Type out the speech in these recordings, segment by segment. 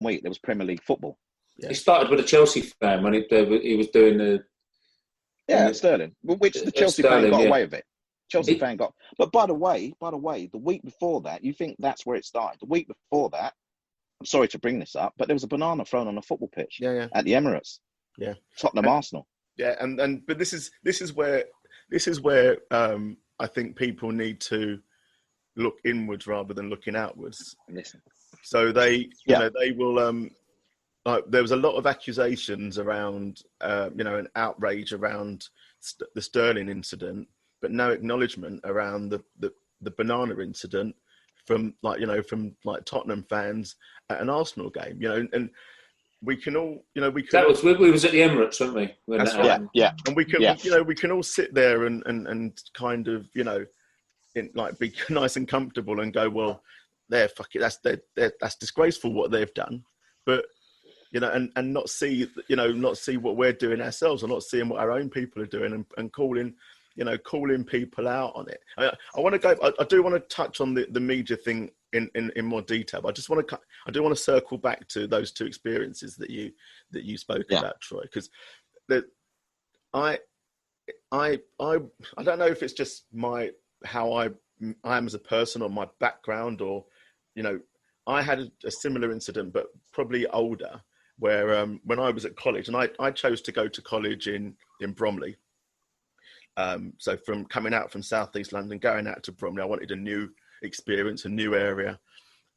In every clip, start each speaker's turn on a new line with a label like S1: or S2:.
S1: week there was Premier League football.
S2: Yeah. He started with a Chelsea fan when he was doing the...
S1: Sterling, which the Chelsea fan got away with it. Chelsea fan got... But by the way, the week before that, you think that's where it started. The week before that, I'm sorry to bring this up, but there was a banana thrown on a football pitch at the Emirates.
S3: Yeah.
S1: Tottenham Arsenal.
S3: Yeah, but this is where I think people need to look inwards rather than looking outwards.
S1: Listen.
S3: So they will. There was a lot of accusations around, an outrage around the Sterling incident, but no acknowledgement around the banana incident from Tottenham fans at an Arsenal game. And we can all, we
S2: was at the Emirates, weren't we?
S3: That's right.
S1: Yeah.
S3: And we can, we can all sit there and kind of, be nice and comfortable and go, well, that's disgraceful what they've done, but and not see what we're doing ourselves, or not seeing what our own people are doing, and calling people out on it. I do want to touch on the media thing in more detail, but I do want to circle back to those two experiences that you spoke about, Troy, because I don't know if it's just how I am as a person, or my background, or I had a similar incident, but probably older, where when I was at college, and I chose to go to college in Bromley. So from coming out from South East London, going out to Bromley, I wanted a new experience, a new area.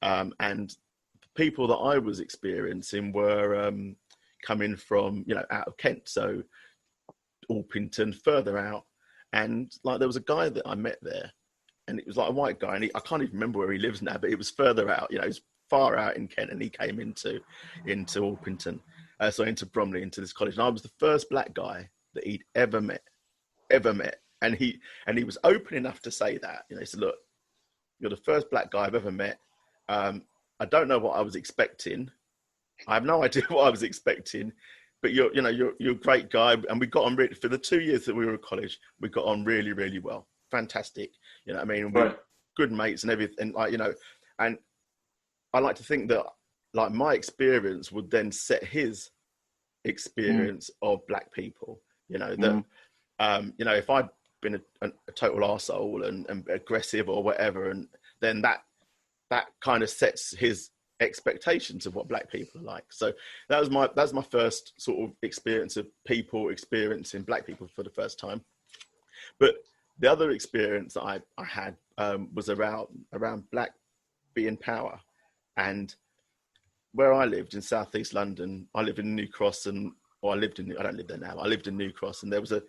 S3: And the people that I was experiencing were coming from, out of Kent. So Orpington, further out. And there was a guy that I met there, and it was like a white guy. And I can't even remember where he lives now, but it was further out, it was far out in Kent, and he came into Orpington, into Bromley, into this college. And I was the first black guy that he'd ever met. And he was open enough to say that, he said, look, you're the first black guy I've ever met. I don't know what I was expecting. I have no idea what I was expecting, but you're a great guy. And we got on really, for the 2 years that we were at college, we got on really, really well. Fantastic. We were good mates and everything, and I like to think that my experience would then set his experience of black people, that, if I'd been a total arsehole and aggressive or whatever, and then that kind of sets his expectations of what black people are like. So that was my first sort of experience of people experiencing black people for the first time. But the other experience that I had was around black being power. And where I lived in South East London, I live in New Cross, I don't live there now. I lived in New Cross, and there was a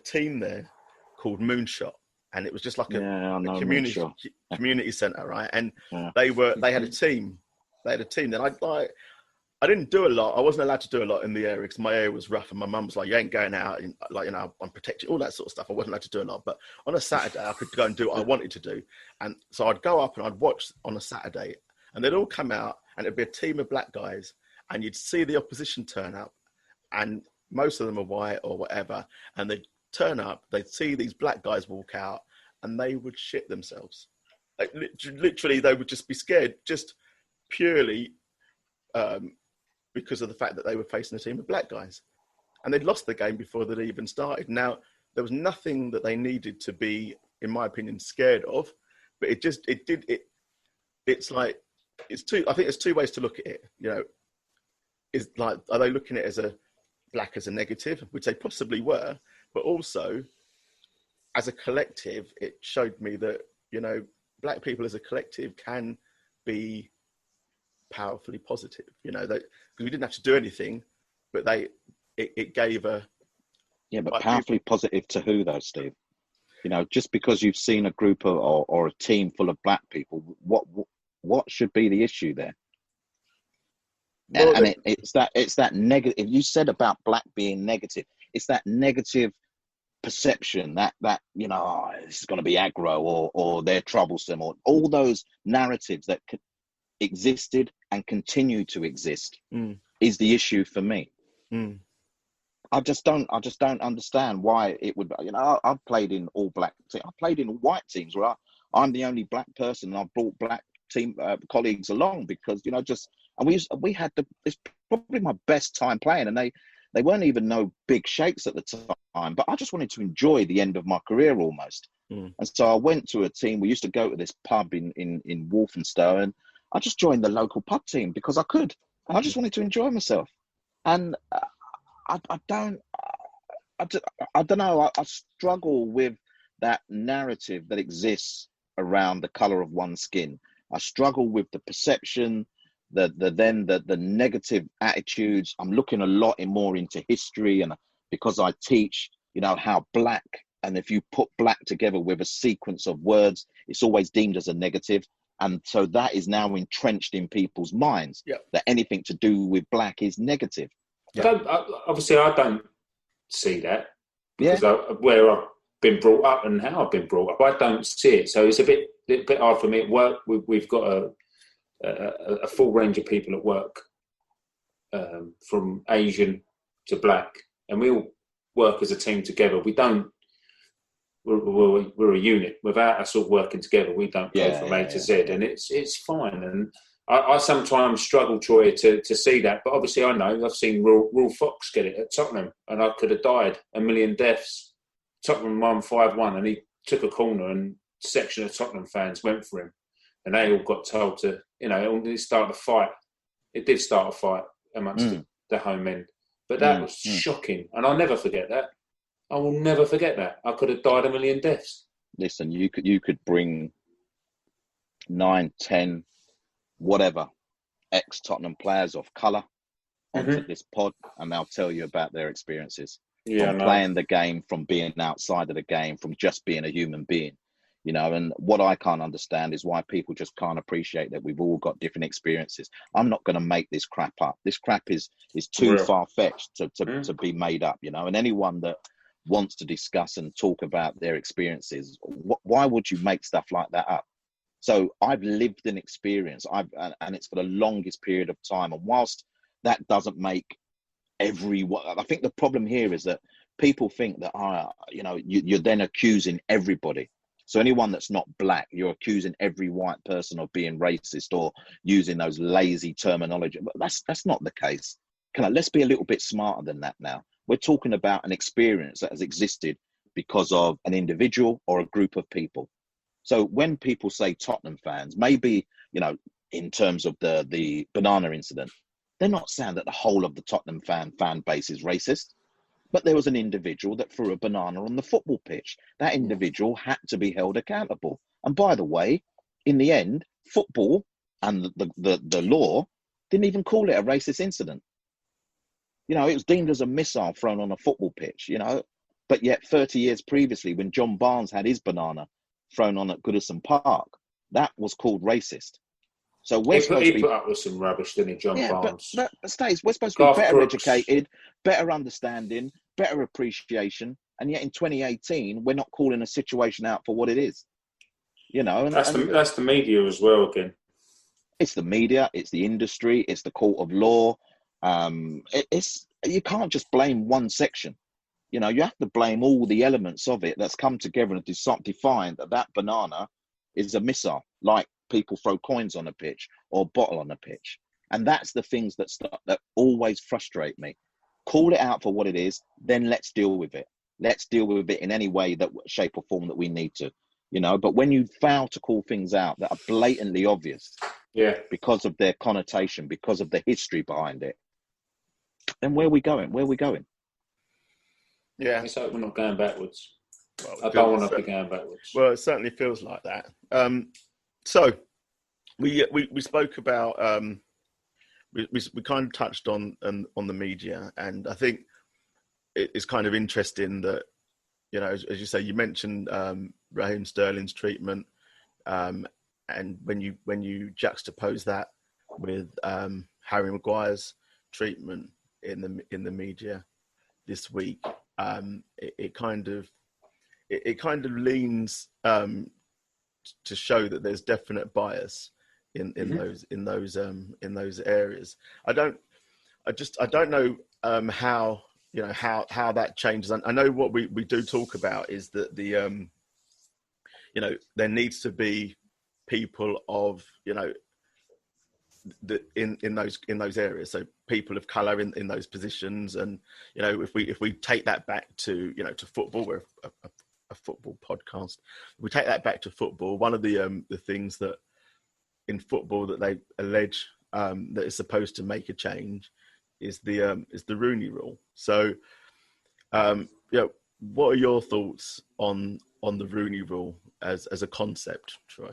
S3: team there called Moonshot, and it was just like a community centre, right? And they had a team. Then I didn't do a lot. I wasn't allowed to do a lot in the area because my area was rough, and my mum was like, "You ain't going out," and I'm protected, all that sort of stuff. I wasn't allowed to do a lot. But on a Saturday, I could go and do what I wanted to do, and so I'd go up and I'd watch on a Saturday, and they'd all come out, and it'd be a team of black guys, and you'd see the opposition turn up, and most of them are white or whatever, and they'd turn up, they'd see these black guys walk out, and they would shit themselves. Like literally, they would just be scared, just purely because of the fact that they were facing a team of black guys, and they'd lost the game before they'd even started. Now, there was nothing that they needed to be, in my opinion, scared of, but I think there's two ways to look at it. Is like, are they looking at it as black as a negative, which they possibly were, but also as a collective, it showed me that, black people as a collective can be powerfully positive, that we didn't have to do anything, but it gave a...
S1: Yeah, but powerfully positive to who though, Steve? Just because you've seen a group of, or a team full of black people, what should be the issue there? Well, and it's that negative. You said about black being negative. It's that negative perception that this is going to be aggro, or they're troublesome, or all those narratives that existed and continue to exist is the issue for me. I just don't understand why it would. I've played in all black teams. I've played in white teams where I'm the only black person, and I've brought black team colleagues along because just And we had it's probably my best time playing, and they weren't even no big shakes at the time, but I just wanted to enjoy the end of my career almost. And so I went to a team. We used to go to this pub in Walthamstow, and I just joined the local pub team because I could, and I just wanted to enjoy myself. And I don't know. I struggle with that narrative that exists around the colour of one's skin. I struggle with the perception, the negative attitudes. I'm looking a lot more into history, and because I teach, how black, and if you put black together with a sequence of words, it's always deemed as a negative. And so that is now entrenched in people's minds, that anything to do with black is negative.
S2: Obviously, I don't see that because where I've been brought up and how I've been brought up, I don't see it. So it's a bit hard for me at work. We've got a full range of people at work, from Asian to black, and we all work as a team together. We're a unit. Without us all working together, we don't go from A to Z, and it's fine. And I sometimes struggle, Troy, to see that. But obviously I know, I've seen Raw Fox get it at Tottenham, and I could have died a million deaths. Tottenham won 5-1, and he took a corner, and a section of Tottenham fans went for him. And they all got told to, it started a fight. It did start a fight amongst the home end. But that was shocking. And I'll never forget that. I will never forget that. I could have died a million deaths.
S1: Listen, you could bring 9, 10, whatever, ex-Tottenham players of colour onto this pod, and they'll tell you about their experiences. From playing the game, from being outside of the game, from just being a human being. And what I can't understand is why people just can't appreciate that we've all got different experiences. I'm not going to make this crap up. This crap is too far-fetched to be made up, and anyone that wants to discuss and talk about their experiences, why would you make stuff like that up? So I've lived an experience, and it's for the longest period of time. And whilst that doesn't make everyone, I think the problem here is that people think that, you're then accusing everybody. So anyone that's not black, you're accusing every white person of being racist or using those lazy terminology. But that's not the case. Let's be a little bit smarter than that now. We're talking about an experience that has existed because of an individual or a group of people. So when people say Tottenham fans, maybe, in terms of the banana incident, they're not saying that the whole of the Tottenham fan base is racist. But there was an individual that threw a banana on the football pitch. That individual had to be held accountable. And by the way, in the end, football and the law didn't even call it a racist incident. It was deemed as a missile thrown on a football pitch, But yet 30 years previously, when John Barnes had his banana thrown on at Goodison Park, that was called racist. So we're supposed to be...
S2: put up with some rubbish, didn't he, John Barnes?
S1: But Stace, we're supposed to be better educated, better understanding, better appreciation, and yet in 2018 we're not calling a situation out for what it is.
S2: That's the media as well again.
S1: It's the media, it's the industry, it's the court of law. You can't just blame one section. You have to blame all the elements of it that's come together and define that banana is a missile, like people throw coins on a pitch or a bottle on a pitch. And that's the things that always frustrate me. Call it out for what it is, then let's deal with it. Let's deal with it in any way, shape or form that we need to, But when you fail to call things out that are blatantly obvious, because of their connotation, because of the history behind it, then where are we going?
S3: Yeah.
S2: Let's hope we're not going backwards. Well, I don't want to be going backwards.
S3: Well, it certainly feels like that. So we spoke about we kind of touched on the media, and I think it's kind of interesting that as you say, you mentioned Raheem Sterling's treatment, and when you juxtapose that with Harry Maguire's treatment in the media this week, it kind of leans to show that there's definite bias in those areas. I don't know how that changes. I know what we do talk about is that there needs to be people of in those areas. So people of colour in those positions, and if we take that back to to football, we're a football podcast. If we take that back to football, one of the things that in football that they allege that is supposed to make a change is the Rooney Rule. So, what are your thoughts on the Rooney Rule as a concept, Troy?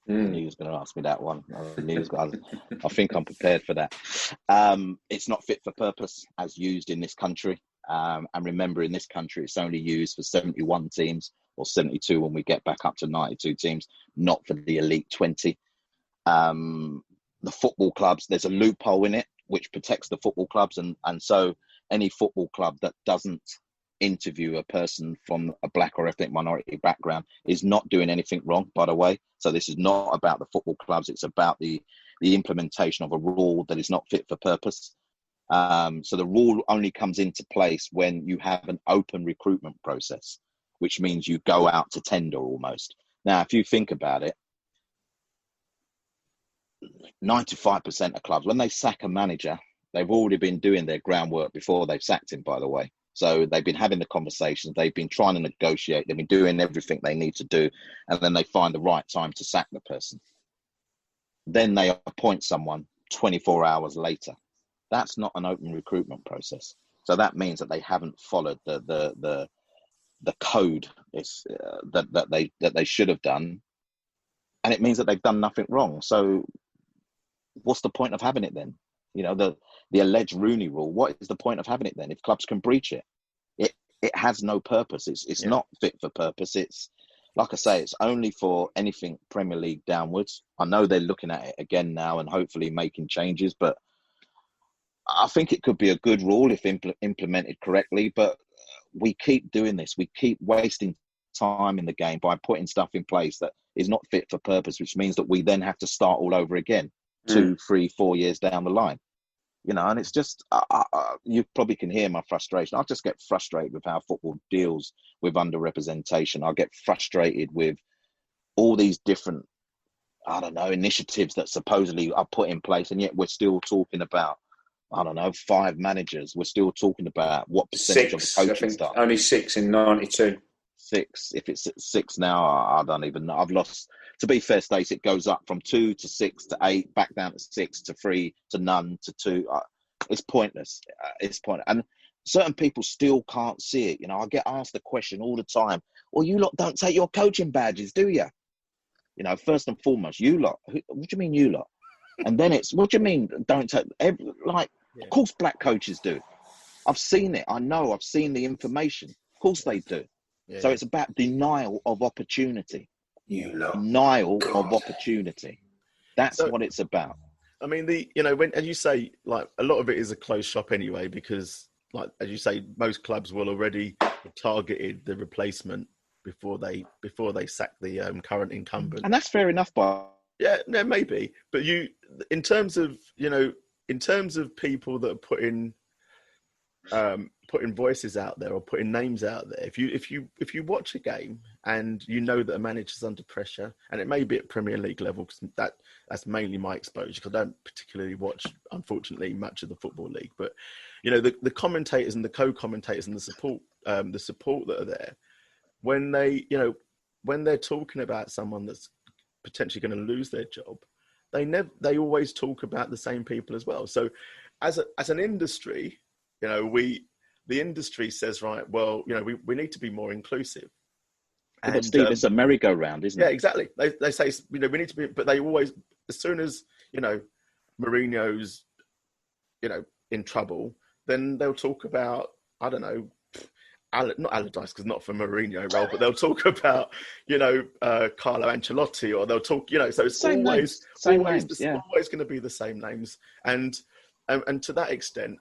S1: I knew he was going to ask me that one. I think I'm prepared for that. It's not fit for purpose as used in this country. And remember, in this country, it's only used for 71 teams or 72 when we get back up to 92 teams, not for the elite 20. The football clubs, there's a loophole in it which protects the football clubs. And so any football club that doesn't interview a person from a black or ethnic minority background is not doing anything wrong, by the way. So this is not about the football clubs. It's about the implementation of a rule that is not fit for purpose. So the rule only comes into place when you have an open recruitment process, which means you go out to tender almost. Now, if you think about it, 95% of clubs, when they sack a manager, they've already been doing their groundwork before they've sacked him, by the way. So they've been having the conversations, they've been trying to negotiate, they've been doing everything they need to do, and then they find the right time to sack the person. Then they appoint someone 24 hours later. That's not an open recruitment process. So that means that they haven't followed the code that they should have done, and it means that they've done nothing wrong. So what's the point of having it then? The alleged Rooney Rule, what is the point of having it then if clubs can breach it? It has no purpose. It's not fit for purpose. It's, like I say, it's only for anything Premier League downwards. I know they're looking at it again now and hopefully making changes, but I think it could be a good rule if implemented correctly. But we keep doing this. We keep wasting time in the game by putting stuff in place that is not fit for purpose, which means that we then have to start all over again 2, 3, 4 years down the line. And it's just, you probably can hear my frustration. I just get frustrated with how football deals with underrepresentation. I get frustrated with all these different, initiatives that supposedly are put in place. And yet we're still talking about, 5 managers. We're still talking about what percentage of the coaching staff.
S2: Only 6 in 92.
S1: 6. If it's 6 now, I don't even know. I've lost. To be fair, Stacey, it goes up from 2 to 6 to 8, back down to 6 to 3 to none to 2. It's pointless. It's pointless. And certain people still can't see it. I get asked the question all the time, well, you lot don't take your coaching badges, do you? First and foremost, you lot. What do you mean you lot? And then it's, what do you mean don't take? Of course black coaches do. I've seen it. I know. I've seen the information. Of course they do. Yeah. So it's about denial of opportunity. Denial of opportunity. That's what it's about.
S3: I mean, when, as you say, like a lot of it is a closed shop anyway, because like, as you say, most clubs will already targeted the replacement before they sack the current incumbent.
S1: And that's fair enough, but
S3: yeah, maybe. But in terms of people that are putting voices out there or putting names out there, if you watch a game and you know that a manager's under pressure, and it may be at Premier League level, because that's mainly my exposure, because I don't particularly watch, unfortunately, much of the Football League, but the commentators and the co-commentators and the support that are there, when they're talking about someone that's potentially going to lose their job, they always talk about the same people as well. So as an industry, the industry says, right, well, we need to be more inclusive.
S1: And but Steve, it's a merry-go-round, isn't it?
S3: Yeah, exactly. They say, we need to be, but they always, as soon as, Mourinho's, in trouble, then they'll talk about, I don't know, not Allardyce, because not for Mourinho role, but they'll talk about, Carlo Ancelotti, or they'll talk, so it's always going to be the same names. And to that extent,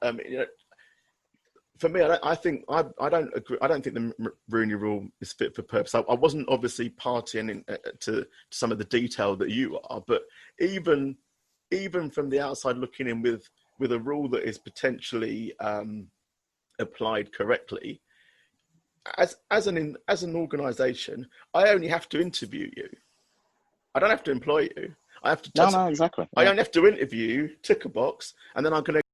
S3: for me, I think I don't agree. I don't think the Rooney Rule is fit for purpose. I wasn't obviously partying to some of the detail that you are, but even from the outside looking in with a rule that is potentially applied correctly, as an organisation, I only have to interview you. I don't have to employ you. I have to.
S1: No, exactly.
S3: I only have to interview, tick a box, and then I'm going to